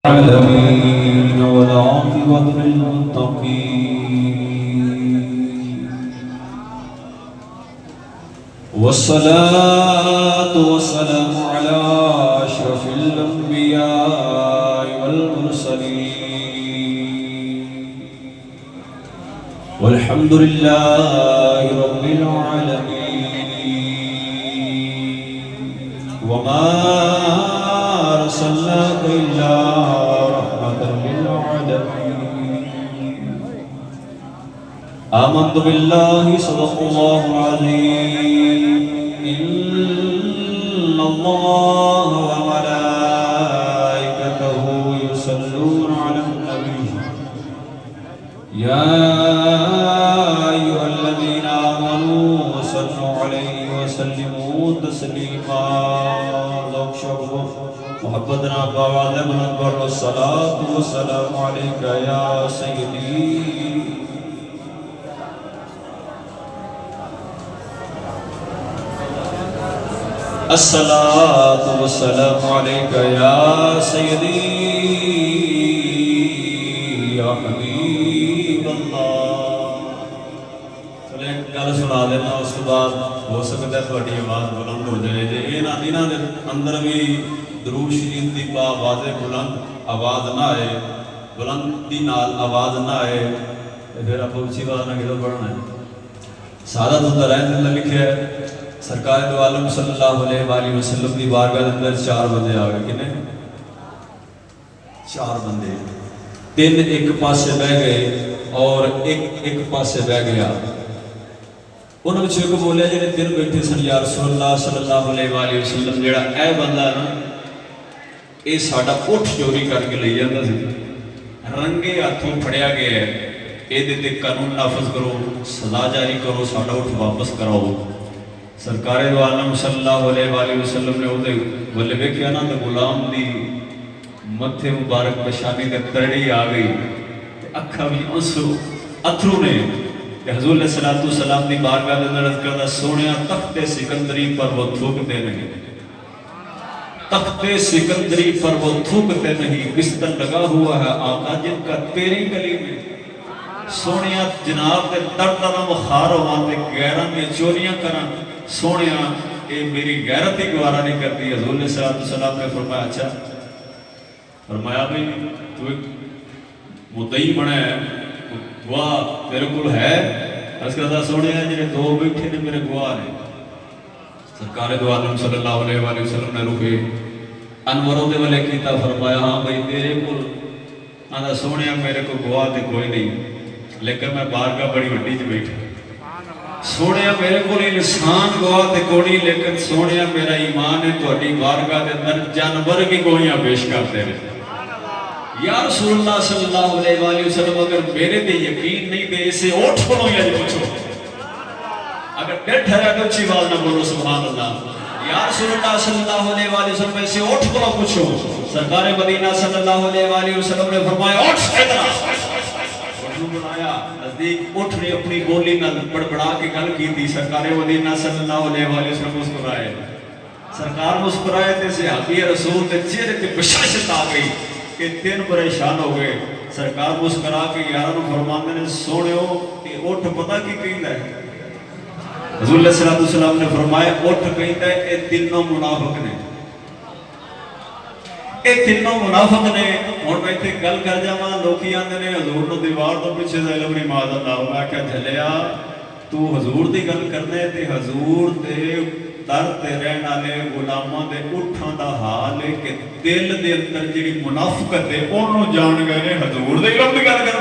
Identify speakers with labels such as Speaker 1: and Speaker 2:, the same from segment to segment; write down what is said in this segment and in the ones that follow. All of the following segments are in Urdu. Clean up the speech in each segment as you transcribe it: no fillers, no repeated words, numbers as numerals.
Speaker 1: العالمين والعاقبة للمتقين والصلاة والسلام على أشرف الأنبياء والمرسلين والحمد لله رب العالمين وما أرسلناك إلا رحمة للعالمين آمنت بالله صدق الله العظيم إن الله وملائكته يصلون على النبي يا أيها الذين آمنوا صلوا عليه وسلموا تسليما محبتنا باوعد من أكبر والصلاة والسلام عليك يا سيدي الصلاة والسلام عليك يا سيدي يا حبيب الله چلے ایک گل سنا دینا اس کے بعد ہو سکتا ہے تھوڑی آواز بلند ہو جائے جی انہاں دے اندر بھی درود شریف دی با واضح بلند آواز نہ آئے بلندی نال آواز نہ آئے پھر آپ اچھی آواز نہ کدھر پڑھنا ہے سعادت الدارین نے لکھا ہے سرکار دو عالم صلی اللہ علیہ وآلہ وسلم دی بارگاہ اندر 4 بندے آ گئے کنے 4 بندے 3 ایک پاسے بہ گئے اور ایک پاسے بہ گیا انہوں نے ایک بولیا جنہیں 3 بیٹھے سن یا رسول اللہ صلی اللہ علیہ وآلہ وسلم جیڑا اے بندہ نا اے ساڑا اٹھ چوری کر کے لئی جاندہ سی رنگے ہاتھوں پھڑیا گیا ہے اے دیتے قانون نافذ کرو سزا جاری کرو ساڑا اٹھ واپس کراؤ سرکار دو عالم صلی اللہ علیہ وآلہ وسلم نے ہوتے بلے بے کیا نا تو غلام دی متھے مبارک بشانی دے ترڑی آ گئی اکھا بھی اتھرو نے کہ حضور علیہ السلام دی بارگاہ دے اندر عرض کردہ سونیا تخت سکندری پر وہ تھوکتے نہیں تخت سکندری پر وہ تھوکتے نہیں بستر لگا ہوا ہے آقا جن کا تیری گلی میں سونیا جناب دے دردہ مخار ہوان دے غیران میں چوریاں کران سونیا اے میری غیرت ہی گوارا نہیں کرتی حضور علیہ السلام نے فرمایا اچھا فرمایا بھئی تو ایک مدعی بنا ہے گواہ تیرے کل ہے اس کا تھا سونیا جنہیں 2 بیٹھے نے میرے گواہ نے سرکار دو عالم صلی اللہ علیہ وآلہ وسلم نے روحے انوروں دے والے کیتا فرمایا ہاں بھئی تیرے کل آدھا سونیا میرے کو گواہ دے کوئی نہیں لیکن میں بارگاہ بڑی وڈی جو بیٹھا سونیا میرے کو انسان گواہ دے کوئی لیکن سونیا میرا ایمان ہے تو اڈی بارگاہ دے اندر جانور بھی گوئیاں پیش کرتے رہے یا رسول اللہ صلی اللہ علیہ وآلہ وسلم اگر میرے دے یقین نہیں دے اسے اوٹھ بولو یا جو پوچھو اگر ڈیٹ ہے تو اچھی بات نہ بولو سبحان اللہ یا رسول اللہ صلی اللہ علیہ وآلہ وسلم اسے اوٹھ بولو پوچھو سرکار مدینہ صلی اللہ علیہ وآلہ وسلم نے فرمایا اوٹھ ادھر اوٹھو بنایا نزدیک اٹھ نے اپنی بولی نہ بڑبڑا کے گل کی تھی سرکار مدینہ صلی اللہ علیہ وآلہ وسلم مسکرائے سرکار مسکرائے تھے صحابی رسول کے چہرے پہ بشاشت آ گئی کہ 3 پریشان ہو گئے سرکار مسکرا کے یاروں فرماندے نے سونے ہو کہ اٹھ پتہ کی کہیں ہے حضور علیہ السلام نے فرمایا اٹھ کہیں ہے اے تینوں منافق نے اے تینوں منافق نے اور میں تے گل کر جاواں لوکی آندے نے حضور نو دیوار تو پیچھے سے علم نہیں معاذ اللہ میں کہا جھلیا تو حضور دی گل کرنے تے حضور دے در تے رہن والے غلاماں دے اٹھاں دا حال ہے کہ دل دے اندر جڑی منافقت ہے اونوں جان گئے نے حضور دے علم دی گل کرنے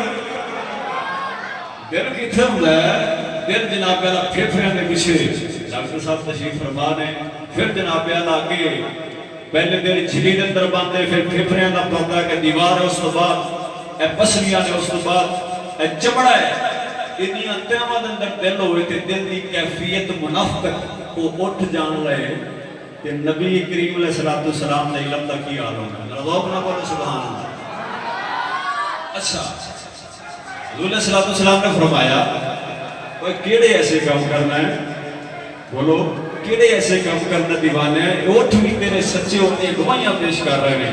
Speaker 1: دل کتھے ہوندا ہے دل جناب والا پھیپھڑیاں دے پیچھے ڈاکٹر صاحب تشریف فرما نے پھر جناب والا اگے پہلے دل جھلی دے اندر باندھے پھر پھیپھڑیاں دا پردہ کہ دیوار ہے اس تو بعد اے پسلیاں نے اس تو بعد اے چمڑا ہے اتنی انتہاں دے اندر دل ہوئے تھے دل دی کیفیت منافقت کو اٹھ جان رہے کہ نبی کریم علیہ السلام نے علم دا کی حال ہونا رضاق نہ بولے سبحان اللہ اچھا حضور علیہ السلام نے فرمایا وہ کیڑے ایسے کام کرنا ہے بولو کیڑے ایسے کام کرنا دیوانے ہیں اٹھ بھی تیرے سچے ہوتے گواہیاں پیش کر رہے ہیں